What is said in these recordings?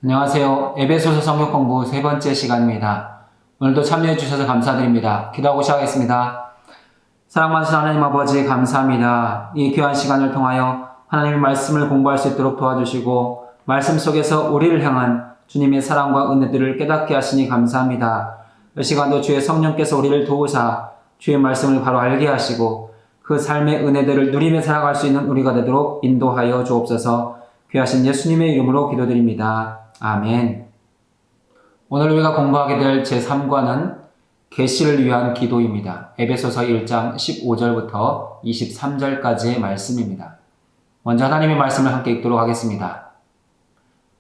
안녕하세요. 에베소서 성경 공부 세 번째 시간입니다. 오늘도 참여해 주셔서 감사드립니다. 기도하고 시작하겠습니다. 사랑 많으신 하나님 아버지 감사합니다. 이 귀한 시간을 통하여 하나님의 말씀을 공부할 수 있도록 도와주시고 말씀 속에서 우리를 향한 주님의 사랑과 은혜들을 깨닫게 하시니 감사합니다. 이 시간도 주의 성령께서 우리를 도우사 주의 말씀을 바로 알게 하시고 그 삶의 은혜들을 누리며 살아갈 수 있는 우리가 되도록 인도하여 주옵소서. 귀하신 예수님의 이름으로 기도드립니다. 아멘. 오늘 우리가 공부하게 될 제3과는 계시를 위한 기도입니다. 에베소서 1장 15절부터 23절까지의 말씀입니다. 먼저 하나님의 말씀을 함께 읽도록 하겠습니다.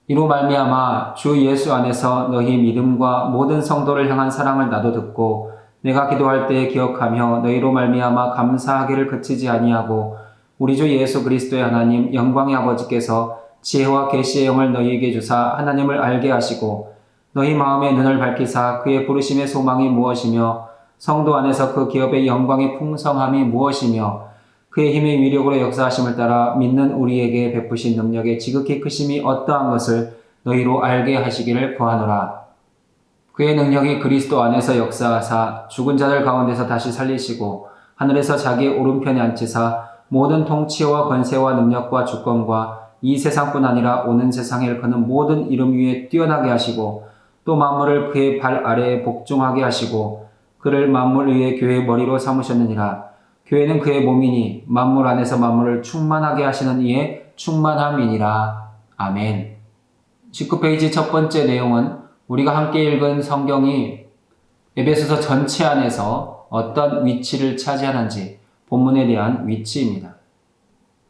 이로 말미암아 주 예수 안에서 너희 믿음과 모든 성도를 향한 사랑을 나도 듣고 내가 기도할 때 기억하며 너희로 말미암아 감사하기를 그치지 아니하고 우리 주 예수 그리스도의 하나님 영광의 아버지께서 지혜와 계시의 영을 너희에게 주사 하나님을 알게 하시고 너희 마음의 눈을 밝히사 그의 부르심의 소망이 무엇이며 성도 안에서 그 기업의 영광의 풍성함이 무엇이며 그의 힘의 위력으로 역사하심을 따라 믿는 우리에게 베푸신 능력의 지극히 크심이 어떠한 것을 너희로 알게 하시기를 구하노라. 그의 능력이 그리스도 안에서 역사하사 죽은 자들 가운데서 다시 살리시고 하늘에서 자기의 오른편에 앉히사 모든 통치와 권세와 능력과 주권과 이 세상뿐 아니라 오는 세상에 일컫는 모든 이름 위에 뛰어나게 하시고 또 만물을 그의 발 아래에 복종하게 하시고 그를 만물 위에 교회의 머리로 삼으셨느니라. 교회는 그의 몸이니 만물 안에서 만물을 충만하게 하시는 이의 충만함이니라. 아멘. 19페이지 첫 번째 내용은 우리가 함께 읽은 성경이 에베소서 전체 안에서 어떤 위치를 차지하는지 본문에 대한 위치입니다.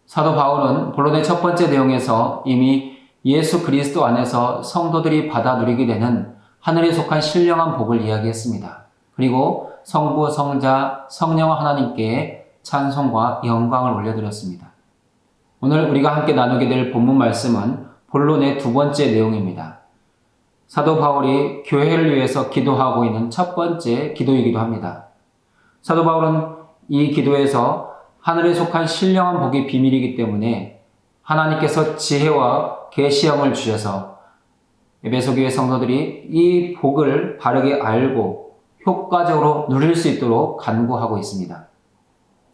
사도 바울은 본론의 첫 번째 내용에서 이미 예수 그리스도 안에서 성도들이 받아 누리게 되는 하늘에 속한 신령한 복을 이야기했습니다. 그리고 성부, 성자, 성령 하나님께 찬송과 영광을 올려드렸습니다. 오늘 우리가 함께 나누게 될 본문 말씀은 본론의 두 번째 내용입니다. 사도 바울이 교회를 위해서 기도하고 있는 첫 번째 기도이기도 합니다. 사도 바울은 이 기도에서 하늘에 속한 신령한 복이 비밀이기 때문에 하나님께서 지혜와 계시형을 주셔서 에베소 교회 성도들이 이 복을 바르게 알고 효과적으로 누릴 수 있도록 간구하고 있습니다.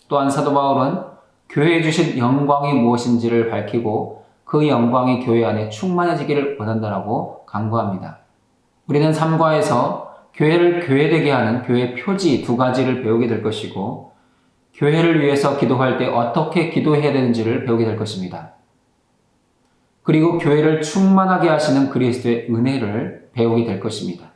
또한 사도 바울은 교회에 주신 영광이 무엇인지를 밝히고 그 영광이 교회 안에 충만해지기를 원한다라고 간구합니다. 우리는 3과에서 교회를 교회되게 하는 교회 표지 두 가지를 배우게 될 것이고 교회를 위해서 기도할 때 어떻게 기도해야 되는지를 배우게 될 것입니다. 그리고 교회를 충만하게 하시는 그리스도의 은혜를 배우게 될 것입니다.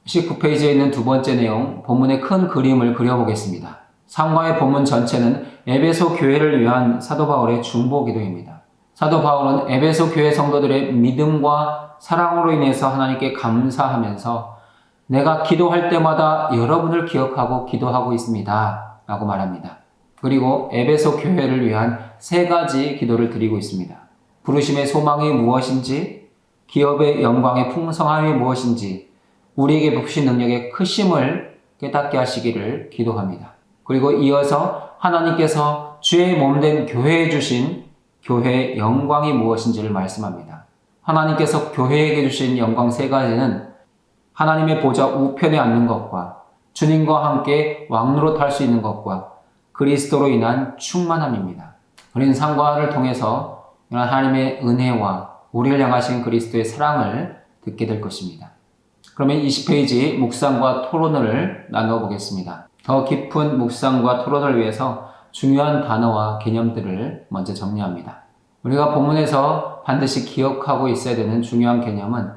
19페이지에 있는 두 번째 내용, 본문의 큰 그림을 그려보겠습니다. 3과의 본문 전체는 에베소 교회를 위한 사도 바울의 중보 기도입니다. 사도 바울은 에베소 교회 성도들의 믿음과 사랑으로 인해서 하나님께 감사하면서 내가 기도할 때마다 여러분을 기억하고 기도하고 있습니다. 라고 말합니다. 그리고 에베소 교회를 위한 세 가지 기도를 드리고 있습니다. 부르심의 소망이 무엇인지, 기업의 영광의 풍성함이 무엇인지, 우리에게 베푸신 능력의 크심을 깨닫게 하시기를 기도합니다. 그리고 이어서 하나님께서 주의 몸된 교회에 주신 교회의 영광이 무엇인지를 말씀합니다. 하나님께서 교회에게 주신 영광 세 가지는 하나님의 보좌 우편에 앉는 것과 주님과 함께 왕노릇 할 수 있는 것과 그리스도로 인한 충만함입니다. 우리는 3과를 통해서 이런 하나님의 은혜와 우리를 향하신 그리스도의 사랑을 듣게 될 것입니다. 그러면 20페이지 묵상과 토론을 나누어 보겠습니다. 더 깊은 묵상과 토론을 위해서 중요한 단어와 개념들을 먼저 정리합니다. 우리가 본문에서 반드시 기억하고 있어야 되는 중요한 개념은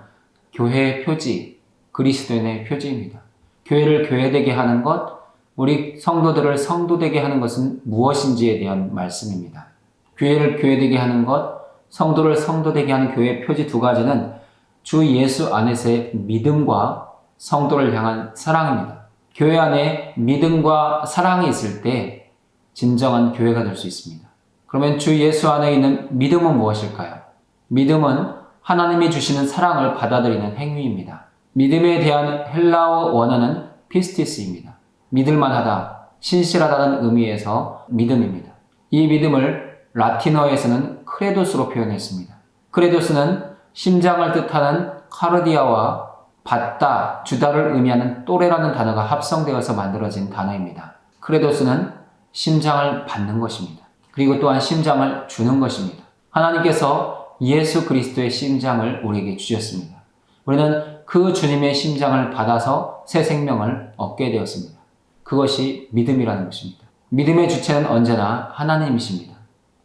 교회의 표지, 그리스도인의 표지입니다. 교회를 교회되게 하는 것, 우리 성도들을 성도되게 하는 것은 무엇인지에 대한 말씀입니다. 교회를 교회되게 하는 것, 성도를 성도되게 하는 교회의 표지 두 가지는 주 예수 안에서의 믿음과 성도를 향한 사랑입니다. 교회 안에 믿음과 사랑이 있을 때 진정한 교회가 될 수 있습니다. 그러면 주 예수 안에 있는 믿음은 무엇일까요? 믿음은 하나님이 주시는 사랑을 받아들이는 행위입니다. 믿음에 대한 헬라어 원어는 피스티스입니다. 믿을만하다, 신실하다는 의미에서 믿음입니다. 이 믿음을 라틴어에서는 크레도스로 표현했습니다. 크레도스는 심장을 뜻하는 카르디아와 받다, 주다를 의미하는 또레라는 단어가 합성되어서 만들어진 단어입니다. 크레도스는 심장을 받는 것입니다. 그리고 또한 심장을 주는 것입니다. 하나님께서 예수 그리스도의 심장을 우리에게 주셨습니다. 우리는 그 주님의 심장을 받아서 새 생명을 얻게 되었습니다. 그것이 믿음이라는 것입니다. 믿음의 주체는 언제나 하나님이십니다.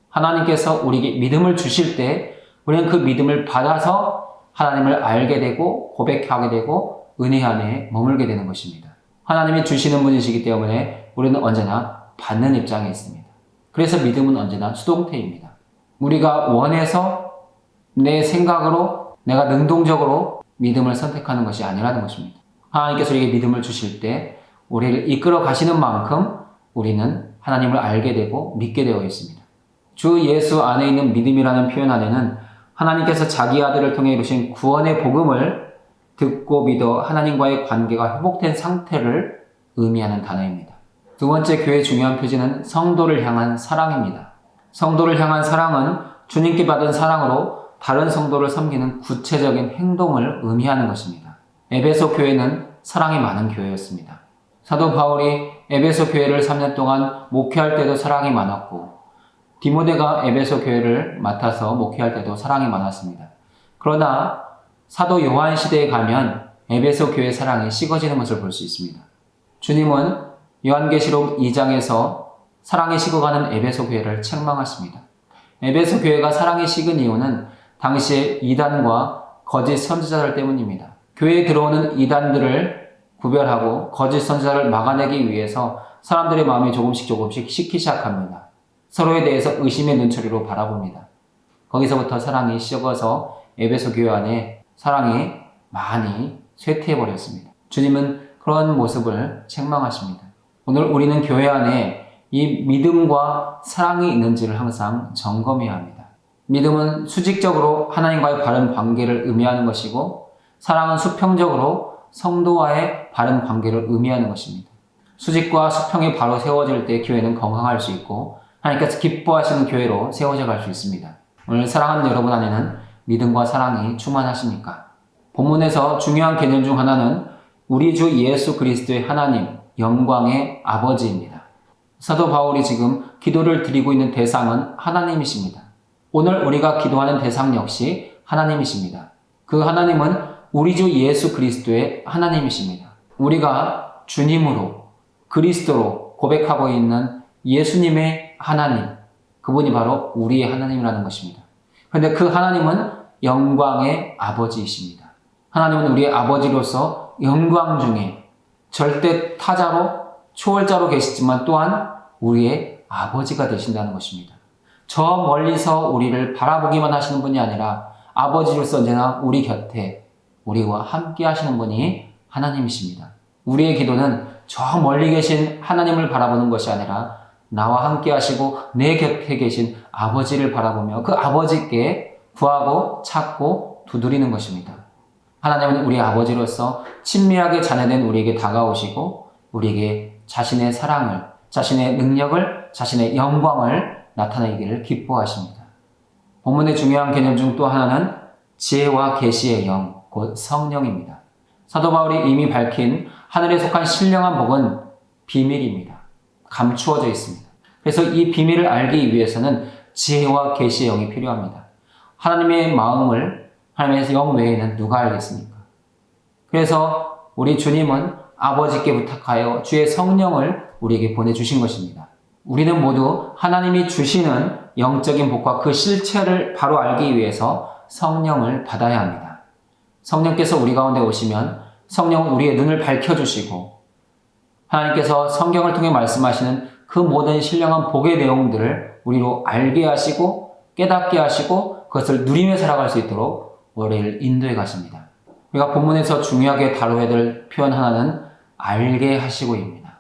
하나님께서 우리에게 믿음을 주실 때 우리는 그 믿음을 받아서 하나님을 알게 되고 고백하게 되고 은혜 안에 머물게 되는 것입니다. 하나님이 주시는 분이시기 때문에 우리는 언제나 받는 입장에 있습니다. 그래서 믿음은 언제나 수동태입니다. 우리가 원해서 내 생각으로 내가 능동적으로 믿음을 선택하는 것이 아니라는 것입니다. 하나님께서 우리에게 믿음을 주실 때 우리를 이끌어 가시는 만큼 우리는 하나님을 알게 되고 믿게 되어 있습니다. 주 예수 안에 있는 믿음이라는 표현 안에는 하나님께서 자기 아들을 통해 이루신 구원의 복음을 듣고 믿어 하나님과의 관계가 회복된 상태를 의미하는 단어입니다. 두 번째 교회의 중요한 표지는 성도를 향한 사랑입니다. 성도를 향한 사랑은 주님께 받은 사랑으로 다른 성도를 섬기는 구체적인 행동을 의미하는 것입니다. 에베소 교회는 사랑이 많은 교회였습니다. 사도 바울이 에베소 교회를 3년 동안 목회할 때도 사랑이 많았고 디모데가 에베소 교회를 맡아서 목회할 때도 사랑이 많았습니다. 그러나 사도 요한 시대에 가면 에베소 교회의 사랑이 식어지는 것을 볼 수 있습니다. 주님은 요한계시록 2장에서 사랑이 식어가는 에베소 교회를 책망하십니다. 에베소 교회가 사랑이 식은 이유는 당시의 이단과 거짓 선지자들 때문입니다. 교회에 들어오는 이단들을 구별하고 거짓 선지자를 막아내기 위해서 사람들의 마음이 조금씩 식기 시작합니다. 서로에 대해서 의심의 눈초리로 바라봅니다. 거기서부터 사랑이 식어서 에베소 교회 안에 사랑이 많이 쇠퇴해버렸습니다. 주님은 그런 모습을 책망하십니다. 오늘 우리는 교회 안에 이 믿음과 사랑이 있는지를 항상 점검해야 합니다. 믿음은 수직적으로 하나님과의 바른 관계를 의미하는 것이고 사랑은 수평적으로 성도와의 바른 관계를 의미하는 것입니다. 수직과 수평이 바로 세워질 때 교회는 건강할 수 있고 하나님께서 기뻐하시는 교회로 세워져 갈 수 있습니다. 오늘 사랑하는 여러분 안에는 믿음과 사랑이 충만하십니까? 본문에서 중요한 개념 중 하나는 우리 주 예수 그리스도의 하나님, 영광의 아버지입니다. 사도 바울이 지금 기도를 드리고 있는 대상은 하나님이십니다. 오늘 우리가 기도하는 대상 역시 하나님이십니다. 그 하나님은 우리 주 예수 그리스도의 하나님이십니다. 우리가 주님으로 그리스도로 고백하고 있는 예수님의 하나님, 그분이 바로 우리의 하나님이라는 것입니다. 그런데 그 하나님은 영광의 아버지이십니다. 하나님은 우리의 아버지로서 영광 중에 절대 타자로 초월자로 계시지만 또한 우리의 아버지가 되신다는 것입니다. 저 멀리서 우리를 바라보기만 하시는 분이 아니라 아버지로서 언제나 우리 곁에 우리와 함께 하시는 분이 하나님이십니다. 우리의 기도는 저 멀리 계신 하나님을 바라보는 것이 아니라 나와 함께 하시고 내 곁에 계신 아버지를 바라보며 그 아버지께 구하고 찾고 두드리는 것입니다. 하나님은 우리 아버지로서 친밀하게 자녀된 우리에게 다가오시고 우리에게 자신의 사랑을, 자신의 능력을, 자신의 영광을 나타내기를 기뻐하십니다. 본문의 중요한 개념 중 또 하나는 지혜와 계시의 영, 곧 성령입니다. 사도 바울이 이미 밝힌 하늘에 속한 신령한 복은 비밀입니다. 감추어져 있습니다. 그래서 이 비밀을 알기 위해서는 지혜와 계시의 영이 필요합니다. 하나님의 마음을 하나님의 영 외에는 누가 알겠습니까? 그래서 우리 주님은 아버지께 부탁하여 주의 성령을 우리에게 보내주신 것입니다. 우리는 모두 하나님이 주시는 영적인 복과 그 실체를 바로 알기 위해서 성령을 받아야 합니다. 성령께서 우리 가운데 오시면 성령은 우리의 눈을 밝혀주시고 하나님께서 성경을 통해 말씀하시는 그 모든 신령한 복의 내용들을 우리로 알게 하시고 깨닫게 하시고 그것을 누리며 살아갈 수 있도록 우리를 인도해 가십니다. 우리가 본문에서 중요하게 다뤄야 될 표현 하나는 알게 하시고입니다.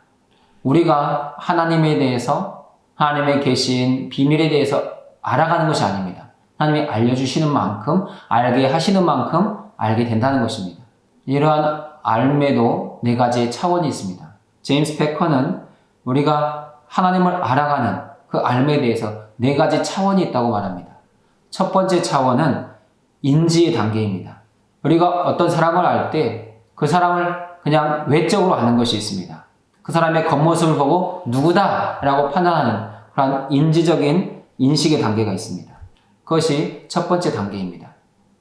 우리가 하나님에 대해서 하나님의 계신 비밀에 대해서 알아가는 것이 아닙니다. 하나님이 알려주시는 만큼 알게 하시는 만큼 알게 된다는 것입니다. 이러한 알매도 네 가지의 차원이 있습니다. 제임스 패커는 우리가 하나님을 알아가는 그 알매에 대해서 네 가지 차원이 있다고 말합니다. 첫 번째 차원은 인지의 단계입니다. 우리가 어떤 사람을 알 때 그 사람을 그냥 외적으로 아는 것이 있습니다. 그 사람의 겉모습을 보고 누구다 라고 판단하는 그런 인지적인 인식의 단계가 있습니다. 그것이 첫 번째 단계입니다.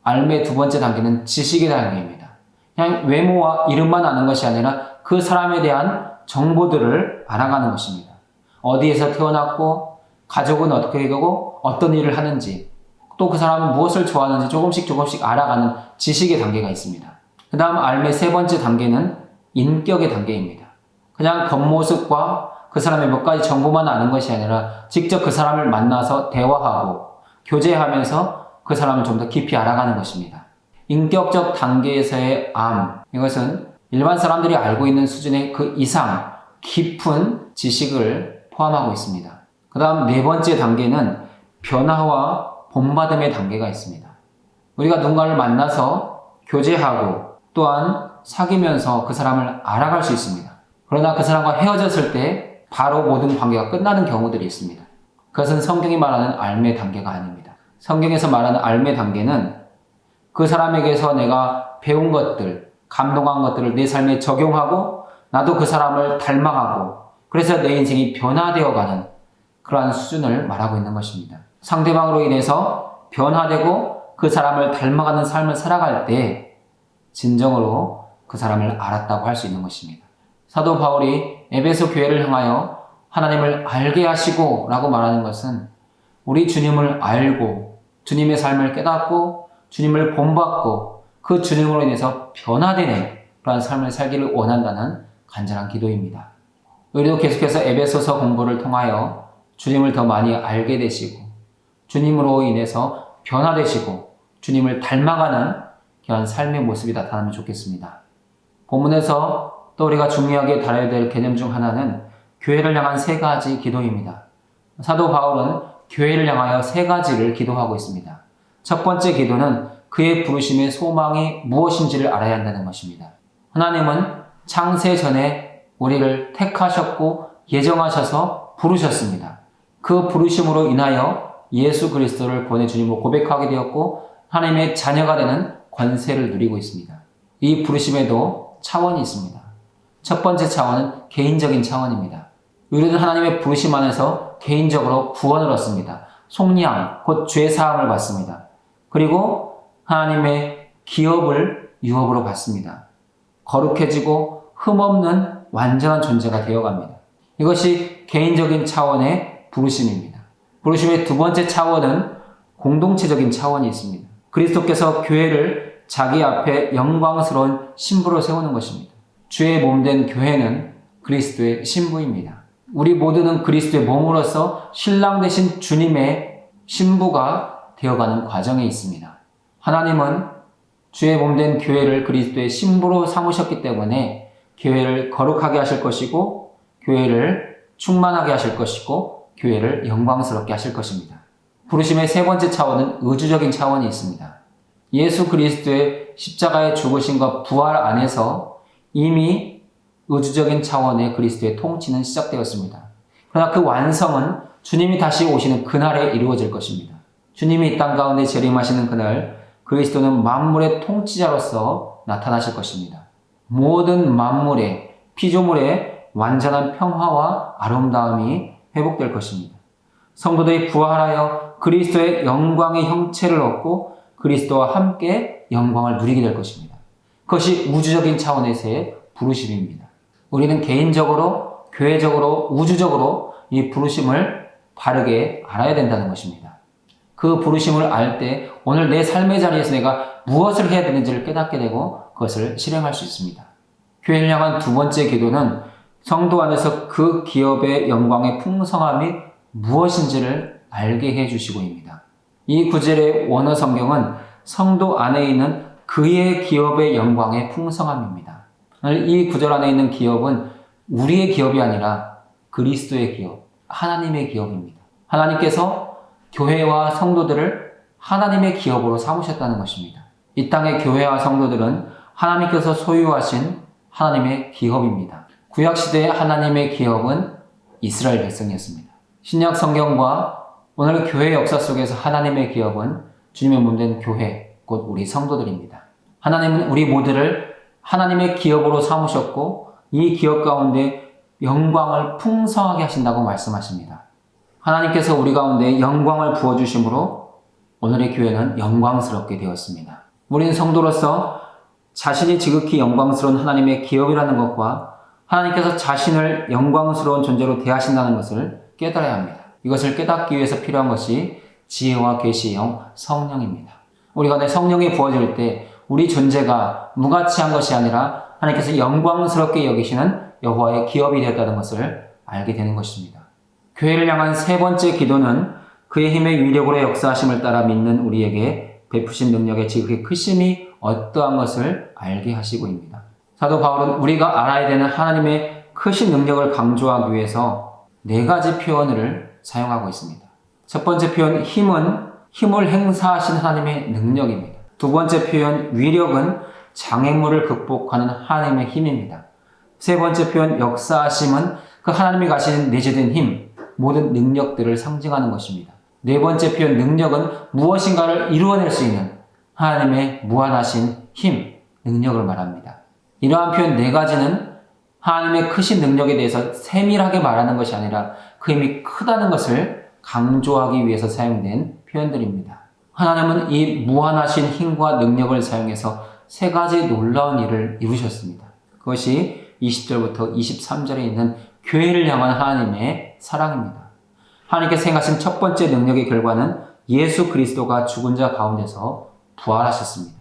알매의 두 번째 단계는 지식의 단계입니다. 그냥 외모와 이름만 아는 것이 아니라 그 사람에 대한 정보들을 알아가는 것입니다. 어디에서 태어났고, 가족은 어떻게 되고, 어떤 일을 하는지, 또 그 사람은 무엇을 좋아하는지 조금씩 알아가는 지식의 단계가 있습니다. 그 다음 알매 세 번째 단계는 인격의 단계입니다. 그냥 겉모습과 그 사람의 몇 가지 정보만 아는 것이 아니라 직접 그 사람을 만나서 대화하고 교제하면서 그 사람을 좀 더 깊이 알아가는 것입니다. 인격적 단계에서의 암, 이것은 일반 사람들이 알고 있는 수준의 그 이상 깊은 지식을 포함하고 있습니다. 그 다음 네 번째 단계는 변화와 본받음의 단계가 있습니다. 우리가 누군가를 만나서 교제하고 또한 사귀면서 그 사람을 알아갈 수 있습니다. 그러나 그 사람과 헤어졌을 때 바로 모든 관계가 끝나는 경우들이 있습니다. 그것은 성경이 말하는 알매 단계가 아닙니다. 성경에서 말하는 알매 단계는 그 사람에게서 내가 배운 것들, 감동한 것들을 내 삶에 적용하고 나도 그 사람을 닮아가고 그래서 내 인생이 변화되어가는 그러한 수준을 말하고 있는 것입니다. 상대방으로 인해서 변화되고 그 사람을 닮아가는 삶을 살아갈 때 진정으로 그 사람을 알았다고 할 수 있는 것입니다. 사도 바울이 에베소 교회를 향하여 하나님을 알게 하시고 라고 말하는 것은 우리 주님을 알고 주님의 삶을 깨닫고 주님을 본받고 그 주님으로 인해서 변화되는 그러한 삶을 살기를 원한다는 간절한 기도입니다. 우리도 계속해서 에베소서 공부를 통하여 주님을 더 많이 알게 되시고 주님으로 인해서 변화되시고 주님을 닮아가는 그런 삶의 모습이 나타나면 좋겠습니다. 본문에서 또 우리가 중요하게 다뤄야 될 개념 중 하나는 교회를 향한 세 가지 기도입니다. 사도 바울은 교회를 향하여 세 가지를 기도하고 있습니다. 첫 번째 기도는 그의 부르심의 소망이 무엇인지를 알아야 한다는 것입니다. 하나님은 창세 전에 우리를 택하셨고 예정하셔서 부르셨습니다. 그 부르심으로 인하여 예수 그리스도를 본의 주님으로 고백하게 되었고 하나님의 자녀가 되는 권세를 누리고 있습니다. 이 부르심에도 차원이 있습니다. 첫 번째 차원은 개인적인 차원입니다. 우리는 하나님의 부르심 안에서 개인적으로 구원을 얻습니다. 속량, 곧 죄사함을 받습니다. 그리고 하나님의 기업을 유업으로 받습니다. 거룩해지고 흠없는 완전한 존재가 되어갑니다. 이것이 개인적인 차원의 부르심입니다. 부르심의 두 번째 차원은 공동체적인 차원이 있습니다. 그리스도께서 교회를 자기 앞에 영광스러운 신부로 세우는 것입니다. 주의 몸된 교회는 그리스도의 신부입니다. 우리 모두는 그리스도의 몸으로서 신랑 되신 주님의 신부가 되어가는 과정에 있습니다. 하나님은 주의 몸된 교회를 그리스도의 신부로 삼으셨기 때문에 교회를 거룩하게 하실 것이고 교회를 충만하게 하실 것이고 교회를 영광스럽게 하실 것입니다. 부르심의 세 번째 차원은 의주적인 차원이 있습니다. 예수 그리스도의 십자가의 죽으심과 부활 안에서 이미 의주적인 차원의 그리스도의 통치는 시작되었습니다. 그러나 그 완성은 주님이 다시 오시는 그날에 이루어질 것입니다. 주님이 이 땅 가운데 재림하시는 그날 그리스도는 만물의 통치자로서 나타나실 것입니다. 모든 만물의 피조물의 완전한 평화와 아름다움이 회복될 것입니다. 성도들이 부활하여 그리스도의 영광의 형체를 얻고 그리스도와 함께 영광을 누리게 될 것입니다. 그것이 우주적인 차원에서의 부르심입니다. 우리는 개인적으로, 교회적으로, 우주적으로 이 부르심을 바르게 알아야 된다는 것입니다. 그 부르심을 알 때 오늘 내 삶의 자리에서 내가 무엇을 해야 되는지를 깨닫게 되고 그것을 실행할 수 있습니다. 교회를 향한 두 번째 기도는 성도 안에서 그 기업의 영광의 풍성함이 무엇인지를 알게 해주시고입니다. 이 구절의 원어 성경은 성도 안에 있는 그의 기업의 영광의 풍성함입니다. 이 구절 안에 있는 기업은 우리의 기업이 아니라 그리스도의 기업, 하나님의 기업입니다. 하나님께서 교회와 성도들을 하나님의 기업으로 삼으셨다는 것입니다. 이 땅의 교회와 성도들은 하나님께서 소유하신 하나님의 기업입니다. 구약시대의 하나님의 기업은 이스라엘 백성이었습니다. 신약 성경과 오늘 교회 역사 속에서 하나님의 기업은 주님의 몸된 교회, 곧 우리 성도들입니다. 하나님은 우리 모두를 하나님의 기업으로 삼으셨고 이 기업 가운데 영광을 풍성하게 하신다고 말씀하십니다. 하나님께서 우리 가운데 영광을 부어주심으로 오늘의 교회는 영광스럽게 되었습니다. 우리는 성도로서 자신이 지극히 영광스러운 하나님의 기업이라는 것과 하나님께서 자신을 영광스러운 존재로 대하신다는 것을 깨달아야 합니다. 이것을 깨닫기 위해서 필요한 것이 지혜와 계시의 영 성령입니다. 우리 가운데 성령이 부어질 때 우리 존재가 무가치한 것이 아니라 하나님께서 영광스럽게 여기시는 여호와의 기업이 되었다는 것을 알게 되는 것입니다. 교회를 향한 세 번째 기도는 그의 힘의 위력으로 역사하심을 따라 믿는 우리에게 베푸신 능력의 지극히 크심이 어떠한 것을 알게 하시고입니다. 사도 바울은 우리가 알아야 되는 하나님의 크신 능력을 강조하기 위해서 네 가지 표현을 사용하고 있습니다. 첫 번째 표현 힘은 힘을 행사하신 하나님의 능력입니다. 두 번째 표현 위력은 장애물을 극복하는 하나님의 힘입니다. 세 번째 표현 역사하심은 그 하나님이 가시는 내재된 힘, 모든 능력들을 상징하는 것입니다. 네 번째 표현 능력은 무엇인가를 이루어낼 수 있는 하나님의 무한하신 힘, 능력을 말합니다. 이러한 표현 네 가지는 하나님의 크신 능력에 대해서 세밀하게 말하는 것이 아니라 그 힘이 크다는 것을 강조하기 위해서 사용된 표현들입니다. 하나님은 이 무한하신 힘과 능력을 사용해서 세 가지 놀라운 일을 이루셨습니다. 그것이 20절부터 23절에 있는 교회를 향한 하나님의 사랑입니다. 하나님께서 행하신 첫 번째 능력의 결과는 예수 그리스도가 죽은 자 가운데서 부활하셨습니다.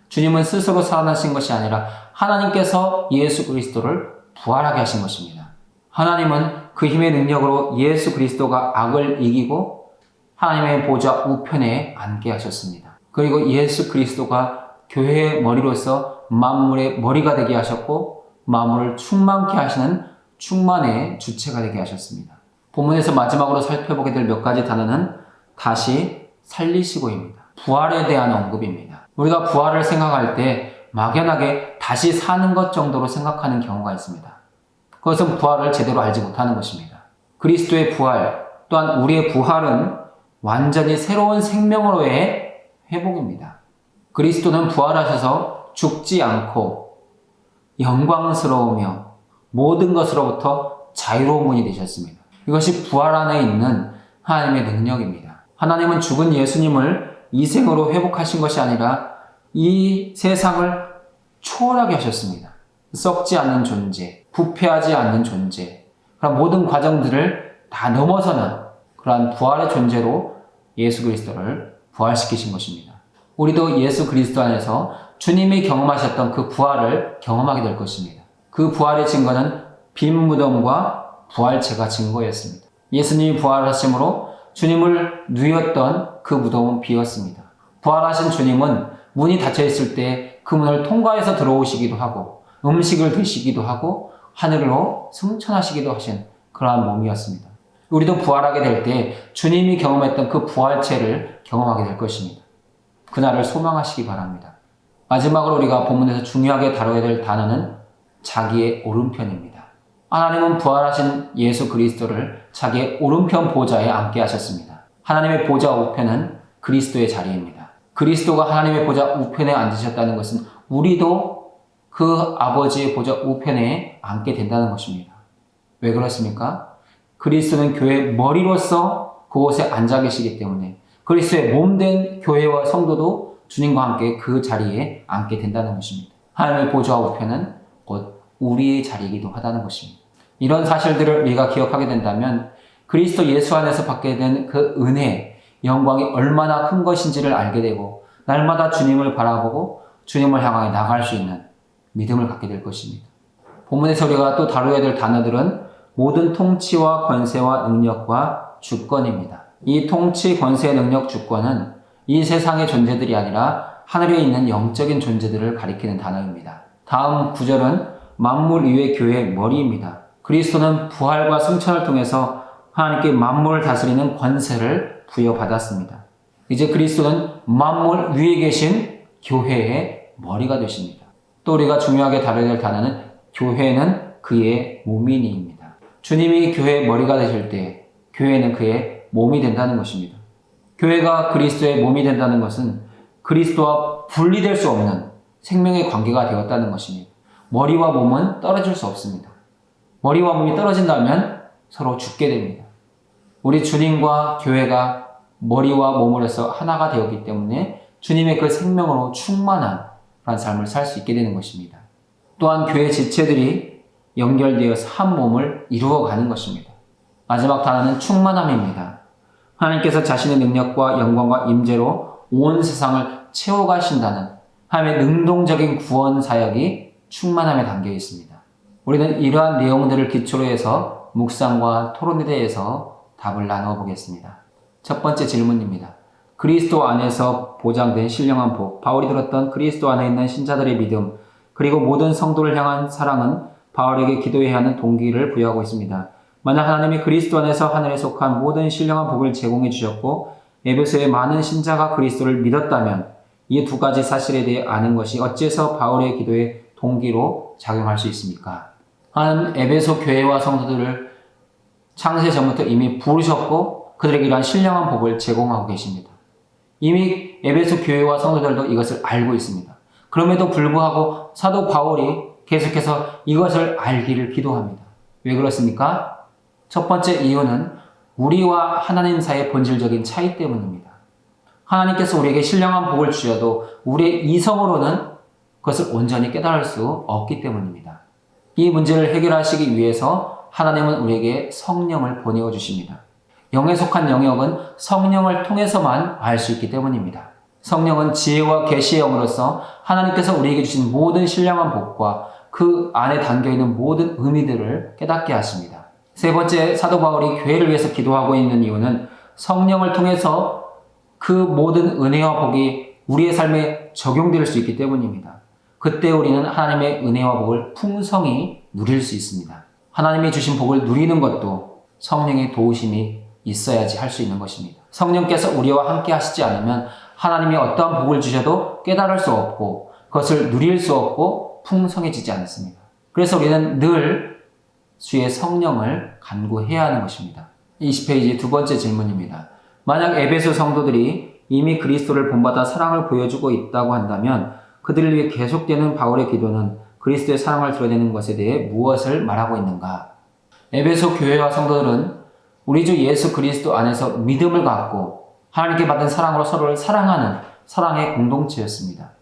주님은 스스로 살아나신 것이 아니라 하나님께서 예수 그리스도를 부활하게 하신 것입니다. 하나님은 그 힘의 능력으로 예수 그리스도가 악을 이기고 하나님의 보좌 우편에 앉게 하셨습니다. 그리고 예수 그리스도가 교회의 머리로서 만물의 머리가 되게 하셨고 만물을 충만케 하시는 충만의 주체가 되게 하셨습니다. 본문에서 마지막으로 살펴보게 될 몇 가지 단어는 다시 살리시고입니다. 부활에 대한 언급입니다. 우리가 부활을 생각할 때 막연하게 다시 사는 것 정도로 생각하는 경우가 있습니다. 그것은 부활을 제대로 알지 못하는 것입니다. 그리스도의 부활, 또한 우리의 부활은 완전히 새로운 생명으로의 회복입니다. 그리스도는 부활하셔서 죽지 않고 영광스러우며 모든 것으로부터 자유로운 분이 되셨습니다. 이것이 부활 안에 있는 하나님의 능력입니다. 하나님은 죽은 예수님을 이 생으로 회복하신 것이 아니라 이 세상을 초월하게 하셨습니다. 썩지 않는 존재, 부패하지 않는 존재, 그런 모든 과정들을 다 넘어서는 그러한 부활의 존재로 예수 그리스도를 부활시키신 것입니다. 우리도 예수 그리스도 안에서 주님이 경험하셨던 그 부활을 경험하게 될 것입니다. 그 부활의 증거는 빈 무덤과 부활체가 증거였습니다. 예수님이 부활하심으로 주님을 누였던 그 무덤은 비었습니다. 부활하신 주님은 문이 닫혀있을 때 그 문을 통과해서 들어오시기도 하고 음식을 드시기도 하고 하늘로 승천하시기도 하신 그러한 몸이었습니다. 우리도 부활하게 될 때 주님이 경험했던 그 부활체를 경험하게 될 것입니다. 그날을 소망하시기 바랍니다. 마지막으로 우리가 본문에서 중요하게 다뤄야 될 단어는 자기의 오른편입니다. 하나님은 부활하신 예수 그리스도를 자기의 오른편 보좌에 앉게 하셨습니다. 하나님의 보좌 우편은 그리스도의 자리입니다. 그리스도가 하나님의 보좌 우편에 앉으셨다는 것은 우리도 그 아버지의 보좌 우편에 앉게 된다는 것입니다. 왜 그렇습니까? 그리스도는 교회의 머리로서 그곳에 앉아 계시기 때문에 그리스도의 몸된 교회와 성도도 주님과 함께 그 자리에 앉게 된다는 것입니다. 하나님의 보좌 우편은 곧 우리의 자리이기도 하다는 것입니다. 이런 사실들을 우리가 기억하게 된다면 그리스도 예수 안에서 받게 된 그 은혜, 영광이 얼마나 큰 것인지를 알게 되고 날마다 주님을 바라보고 주님을 향하여 나갈 수 있는 믿음을 갖게 될 것입니다. 본문에서 우리가 또 다루어야 될 단어들은 모든 통치와 권세와 능력과 주권입니다. 이 통치, 권세, 능력, 주권은 이 세상의 존재들이 아니라 하늘에 있는 영적인 존재들을 가리키는 단어입니다. 다음 구절은 만물 위의 교회의 머리입니다. 그리스도는 부활과 승천을 통해서 하나님께 만물을 다스리는 권세를 부여받았습니다. 이제 그리스도는 만물 위에 계신 교회의 머리가 되십니다. 또 우리가 중요하게 다뤄야 될 단어는 교회는 그의 몸이니입니다. 주님이 교회의 머리가 되실 때 교회는 그의 몸이 된다는 것입니다. 교회가 그리스도의 몸이 된다는 것은 그리스도와 분리될 수 없는 생명의 관계가 되었다는 것입니다. 머리와 몸은 떨어질 수 없습니다. 머리와 몸이 떨어진다면 서로 죽게 됩니다. 우리 주님과 교회가 머리와 몸으로서 하나가 되었기 때문에 주님의 그 생명으로 충만한 그런 삶을 살 수 있게 되는 것입니다. 또한 교회 지체들이 연결되어서 한 몸을 이루어가는 것입니다. 마지막 단어는 충만함입니다. 하나님께서 자신의 능력과 영광과 임재로 온 세상을 채워가신다는 하나님의 능동적인 구원 사역이 충만함에 담겨 있습니다. 우리는 이러한 내용들을 기초로 해서 묵상과 토론에 대해서 답을 나누어 보겠습니다. 첫 번째 질문입니다. 그리스도 안에서 보장된 신령한 복, 바울이 들었던 그리스도 안에 있는 신자들의 믿음, 그리고 모든 성도를 향한 사랑은 바울에게 기도해야 하는 동기를 부여하고 있습니다. 만약 하나님이 그리스도 안에서 하늘에 속한 모든 신령한 복을 제공해 주셨고 에베소의 많은 신자가 그리스도를 믿었다면 이 두 가지 사실에 대해 아는 것이 어째서 바울의 기도의 동기로 작용할 수 있습니까? 하나님 에베소 교회와 성도들을 창세 전부터 이미 부르셨고 그들에게 이러한 신령한 복을 제공하고 계십니다. 이미 에베소 교회와 성도들도 이것을 알고 있습니다. 그럼에도 불구하고 사도 바울이 계속해서 이것을 알기를 기도합니다. 왜 그렇습니까? 첫 번째 이유는 우리와 하나님 사이의 본질적인 차이 때문입니다. 하나님께서 우리에게 신령한 복을 주셔도 우리의 이성으로는 그것을 온전히 깨달을 수 없기 때문입니다. 이 문제를 해결하시기 위해서 하나님은 우리에게 성령을 보내어 주십니다. 영에 속한 영역은 성령을 통해서만 알 수 있기 때문입니다. 성령은 지혜와 계시의 영으로서 하나님께서 우리에게 주신 모든 신령한 복과 그 안에 담겨있는 모든 의미들을 깨닫게 하십니다. 세 번째, 사도 바울이 교회를 위해서 기도하고 있는 이유는 성령을 통해서 그 모든 은혜와 복이 우리의 삶에 적용될 수 있기 때문입니다. 그때 우리는 하나님의 은혜와 복을 풍성히 누릴 수 있습니다. 하나님이 주신 복을 누리는 것도 성령의 도우심이 있어야지 할 수 있는 것입니다. 성령께서 우리와 함께 하시지 않으면 하나님이 어떠한 복을 주셔도 깨달을 수 없고 그것을 누릴 수 없고 풍성해지지 않습니다. 그래서 우리는 늘 주의 성령을 간구해야 하는 것입니다. 20페이지 두 번째 질문입니다. 만약 에베소 성도들이 이미 그리스도를 본받아 사랑을 보여주고 있다고 한다면 그들을 위해 계속되는 바울의 기도는 그리스도의 사랑을 드러내는 것에 대해 무엇을 말하고 있는가? 에베소 교회와 성도들은 우리 주 예수 그리스도 안에서 믿음을 갖고 하나님께 받은 사랑으로 서로를 사랑하는 사랑의 공동체였습니다.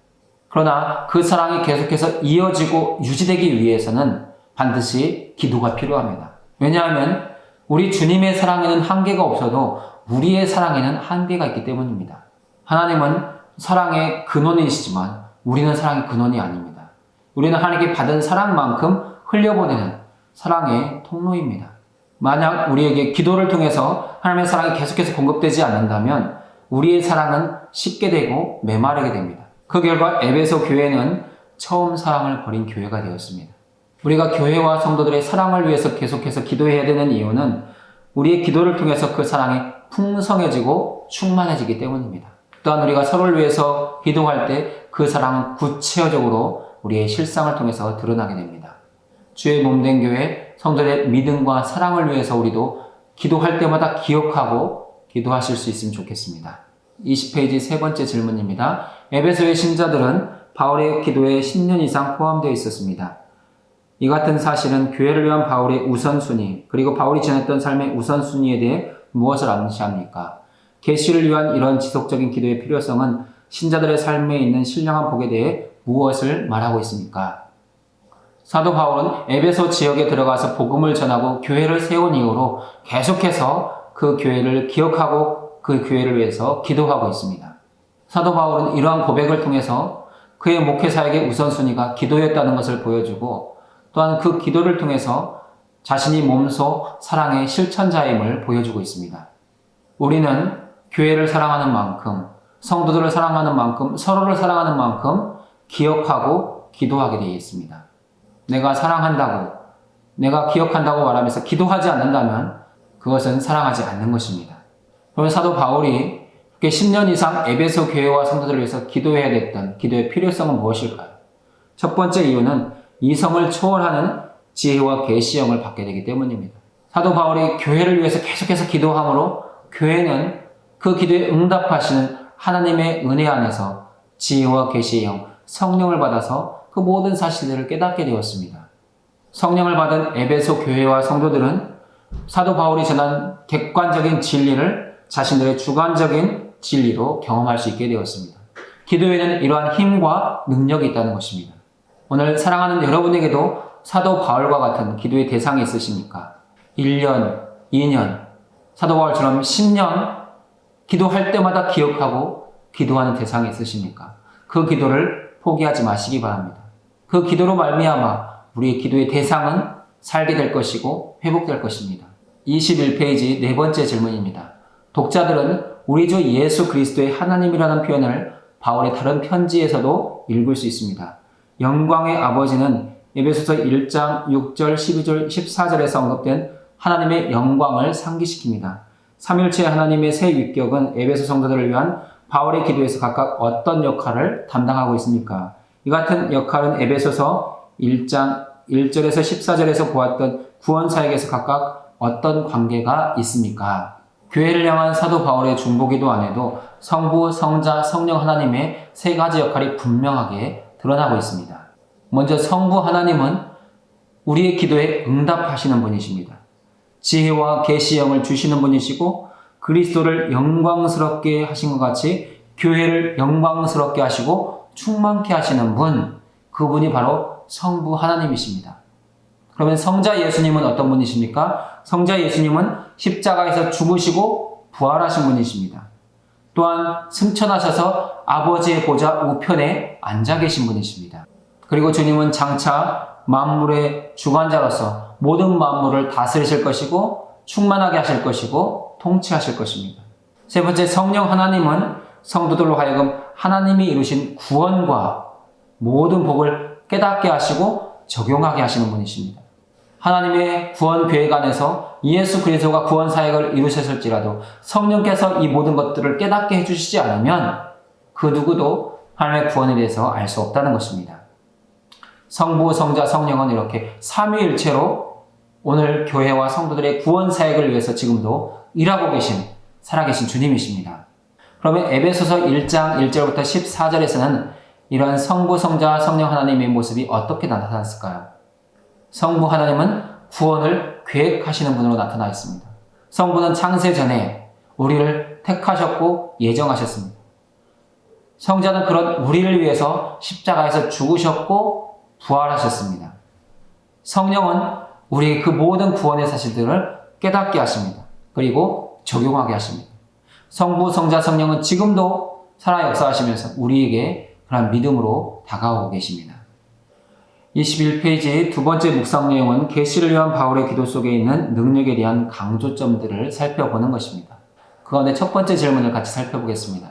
그러나 그 사랑이 계속해서 이어지고 유지되기 위해서는 반드시 기도가 필요합니다. 왜냐하면 우리 주님의 사랑에는 한계가 없어도 우리의 사랑에는 한계가 있기 때문입니다. 하나님은 사랑의 근원이시지만 우리는 사랑의 근원이 아닙니다. 우리는 하나님께 받은 사랑만큼 흘려보내는 사랑의 통로입니다. 만약 우리에게 기도를 통해서 하나님의 사랑이 계속해서 공급되지 않는다면 우리의 사랑은 식게 되고 메마르게 됩니다. 그 결과 에베소 교회는 처음 사랑을 버린 교회가 되었습니다. 우리가 교회와 성도들의 사랑을 위해서 계속해서 기도해야 되는 이유는 우리의 기도를 통해서 그 사랑이 풍성해지고 충만해지기 때문입니다. 또한 우리가 서로를 위해서 기도할 때 그 사랑은 구체적으로 우리의 실상을 통해서 드러나게 됩니다. 주의 몸된 교회 성도들의 믿음과 사랑을 위해서 우리도 기도할 때마다 기억하고 기도하실 수 있으면 좋겠습니다. 20페이지 세 번째 질문입니다. 에베소의 신자들은 바울의 기도에 10년 이상 포함되어 있었습니다. 이 같은 사실은 교회를 위한 바울의 우선순위 그리고 바울이 지냈던 삶의 우선순위에 대해 무엇을 암시합니까? 계시를 위한 이런 지속적인 기도의 필요성은 신자들의 삶에 있는 신령한 복에 대해 무엇을 말하고 있습니까? 사도 바울은 에베소 지역에 들어가서 복음을 전하고 교회를 세운 이후로 계속해서 그 교회를 기억하고 그 교회를 위해서 기도하고 있습니다. 사도 바울은 이러한 고백을 통해서 그의 목회 사역의 우선순위가 기도였다는 것을 보여주고 또한 그 기도를 통해서 자신이 몸소 사랑의 실천자임을 보여주고 있습니다. 우리는 교회를 사랑하는 만큼, 성도들을 사랑하는 만큼, 서로를 사랑하는 만큼 기억하고 기도하게 되어 있습니다. 내가 사랑한다고, 내가 기억한다고 말하면서 기도하지 않는다면 그것은 사랑하지 않는 것입니다. 그러면 사도 바울이 10년 이상 에베소 교회와 성도들을 위해서 기도해야 됐던 기도의 필요성은 무엇일까요? 첫 번째 이유는 이성을 초월하는 지혜와 계시형을 받게 되기 때문입니다. 사도 바울이 교회를 위해서 계속해서 기도함으로 교회는 그 기도에 응답하시는 하나님의 은혜 안에서 지혜와 계시의 영, 성령을 받아서 그 모든 사실들을 깨닫게 되었습니다. 성령을 받은 에베소 교회와 성도들은 사도 바울이 전한 객관적인 진리를 자신들의 주관적인 진리로 경험할 수 있게 되었습니다. 기도에는 이러한 힘과 능력이 있다는 것입니다. 오늘 사랑하는 여러분에게도 사도 바울과 같은 기도의 대상이 있으십니까? 1년, 2년, 사도 바울처럼 10년 기도할 때마다 기억하고 기도하는 대상이 있으십니까? 그 기도를 포기하지 마시기 바랍니다. 그 기도로 말미암아 우리의 기도의 대상은 살게 될 것이고 회복될 것입니다. 21페이지 네 번째 질문입니다. 독자들은 우리 주 예수 그리스도의 하나님이라는 표현을 바울의 다른 편지에서도 읽을 수 있습니다. 영광의 아버지는 에베소서 1장 6절, 12절, 14절에서 언급된 하나님의 영광을 상기시킵니다. 삼일체 하나님의 세 위격은 에베소 성도들을 위한 바울의 기도에서 각각 어떤 역할을 담당하고 있습니까? 이 같은 역할은 에베소서 1장 1절에서 14절에서 보았던 구원사역에서 각각 어떤 관계가 있습니까? 교회를 향한 사도 바울의 중보기도 안에도 성부, 성자, 성령 하나님의 세 가지 역할이 분명하게 드러나고 있습니다. 먼저 성부 하나님은 우리의 기도에 응답하시는 분이십니다. 지혜와 계시의 영을 주시는 분이시고 그리스도를 영광스럽게 하신 것 같이 교회를 영광스럽게 하시고 충만케 하시는 분, 그분이 바로 성부 하나님이십니다. 그러면 성자 예수님은 어떤 분이십니까? 성자 예수님은 십자가에서 죽으시고 부활하신 분이십니다. 또한 승천하셔서 아버지의 보좌 우편에 앉아 계신 분이십니다. 그리고 주님은 장차 만물의 주관자로서 모든 만물을 다스리실 것이고 충만하게 하실 것이고 통치하실 것입니다. 세 번째, 성령 하나님은 성도들로 하여금 하나님이 이루신 구원과 모든 복을 깨닫게 하시고 적용하게 하시는 분이십니다. 하나님의 구원 계획 안에서 예수 그리스도가 구원 사역을 이루셨을지라도 성령께서 이 모든 것들을 깨닫게 해주시지 않으면 그 누구도 하나님의 구원에 대해서 알 수 없다는 것입니다. 성부, 성자, 성령은 이렇게 삼위일체로 오늘 교회와 성도들의 구원 사역을 위해서 지금도 일하고 계신 살아계신 주님이십니다. 그러면 에베소서 1장 1절부터 14절에서는 이러한 성부, 성자, 성령 하나님의 모습이 어떻게 나타났을까요? 성부 하나님은 구원을 계획하시는 분으로 나타나 있습니다. 성부는 창세 전에 우리를 택하셨고 예정하셨습니다. 성자는 그런 우리를 위해서 십자가에서 죽으셨고 부활하셨습니다. 성령은 우리의 그 모든 구원의 사실들을 깨닫게 하십니다. 그리고 적용하게 하십니다. 성부, 성자, 성령은 지금도 살아 역사하시면서 우리에게 그런 믿음으로 다가오고 계십니다. 21페이지 두 번째 묵상 내용은 계시를 위한 바울의 기도 속에 있는 능력에 대한 강조점들을 살펴보는 것입니다. 그 가운데 첫 번째 질문을 같이 살펴보겠습니다.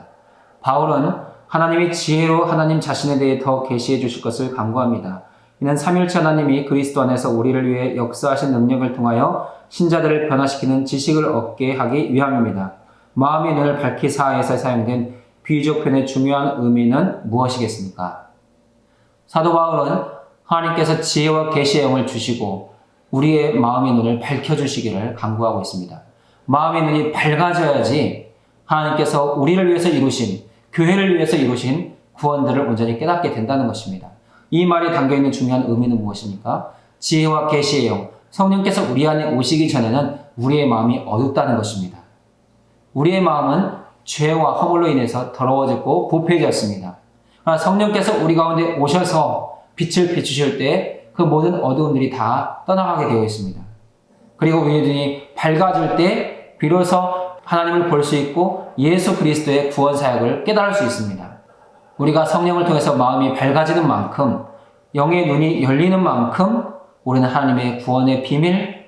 바울은 하나님이 지혜로 하나님 자신에 대해 더 계시해 주실 것을 간구합니다. 이는 삼일체 하나님이 그리스도 안에서 우리를 위해 역사하신 능력을 통하여 신자들을 변화시키는 지식을 얻게 하기 위함입니다. 마음의 눈을 밝히사에서 사용된 비유적 표현의 중요한 의미는 무엇이겠습니까? 사도 바울은 하나님께서 지혜와 계시의 영을 주시고 우리의 마음의 눈을 밝혀주시기를 간구하고 있습니다. 마음의 눈이 밝아져야지 하나님께서 우리를 위해서 이루신, 교회를 위해서 이루신 구원들을 온전히 깨닫게 된다는 것입니다. 이 말이 담겨있는 중요한 의미는 무엇입니까? 지혜와 계시의 영, 성령께서 우리 안에 오시기 전에는 우리의 마음이 어둡다는 것입니다. 우리의 마음은 죄와 허물로 인해서 더러워졌고 부패해졌습니다. 그러나 성령께서 우리 가운데 오셔서 빛을 비추실 때 그 모든 어두움들이 다 떠나가게 되어 있습니다. 그리고 우리의 눈이 밝아질 때 비로소 하나님을 볼 수 있고 예수 그리스도의 구원 사역을 깨달을 수 있습니다. 우리가 성령을 통해서 마음이 밝아지는 만큼, 영의 눈이 열리는 만큼 우리는 하나님의 구원의 비밀,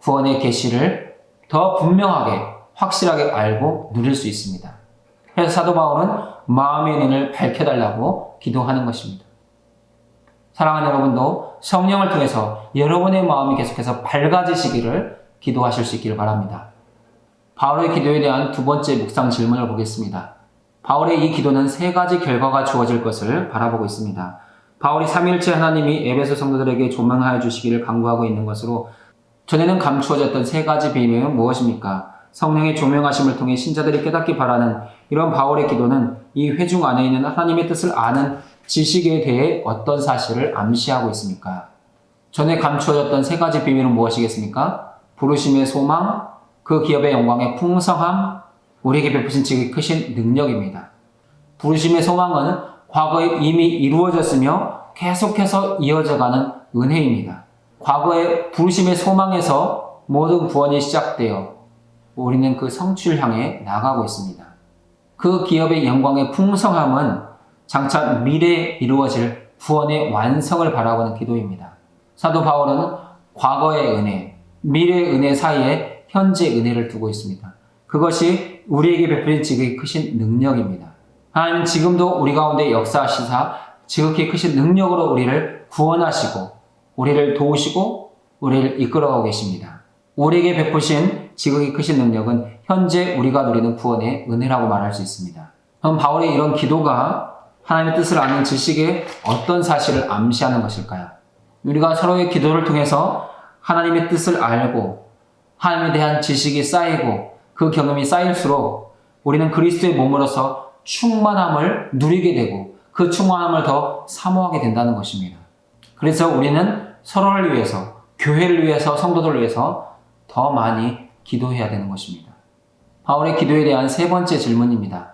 구원의 계시를 더 분명하게, 확실하게 알고 누릴 수 있습니다. 그래서 사도 바울은 마음의 눈을 밝혀달라고 기도하는 것입니다. 사랑하는 여러분도 성령을 통해서 여러분의 마음이 계속해서 밝아지시기를 기도하실 수 있기를 바랍니다. 바울의 기도에 대한 두 번째 묵상 질문을 보겠습니다. 바울의 이 기도는 세 가지 결과가 주어질 것을 바라보고 있습니다. 바울이 삼위일체 하나님이 에베소 성도들에게 조명하여 주시기를 간구하고 있는 것으로 전에는 감추어졌던 세 가지 비밀은 무엇입니까? 성령의 조명하심을 통해 신자들이 깨닫기 바라는 이런 바울의 기도는 이 회중 안에 있는 하나님의 뜻을 아는 지식에 대해 어떤 사실을 암시하고 있습니까? 전에 감추어졌던 세 가지 비밀은 무엇이겠습니까? 부르심의 소망, 그 기업의 영광의 풍성함, 우리에게 베푸신 지극히 크신 능력입니다. 부르심의 소망은 과거에 이미 이루어졌으며 계속해서 이어져가는 은혜입니다. 과거의 부르심의 소망에서 모든 구원이 시작되어 우리는 그 성취를 향해 나가고 있습니다. 그 기업의 영광의 풍성함은 장차 미래에 이루어질 구원의 완성을 바라보는 기도입니다. 사도 바울은 과거의 은혜, 미래의 은혜 사이에 현재의 은혜를 두고 있습니다. 그것이 우리에게 베풀린 지극히 크신 능력입니다. 하나님은 지금도 우리 가운데 역사하시사 지극히 크신 능력으로 우리를 구원하시고 우리를 도우시고 우리를 이끌어가고 계십니다. 우리에게 베푸신 지극히 크신 능력은 현재 우리가 누리는 구원의 은혜라고 말할 수 있습니다. 그럼 바울의 이런 기도가 하나님의 뜻을 아는 지식에 어떤 사실을 암시하는 것일까요? 우리가 서로의 기도를 통해서 하나님의 뜻을 알고 하나님에 대한 지식이 쌓이고 그 경험이 쌓일수록 우리는 그리스도의 몸으로서 충만함을 누리게 되고 그 충만함을 더 사모하게 된다는 것입니다. 그래서 우리는 서로를 위해서, 교회를 위해서, 성도들을 위해서 더 많이 기도해야 되는 것입니다. 바울의 기도에 대한 세 번째 질문입니다.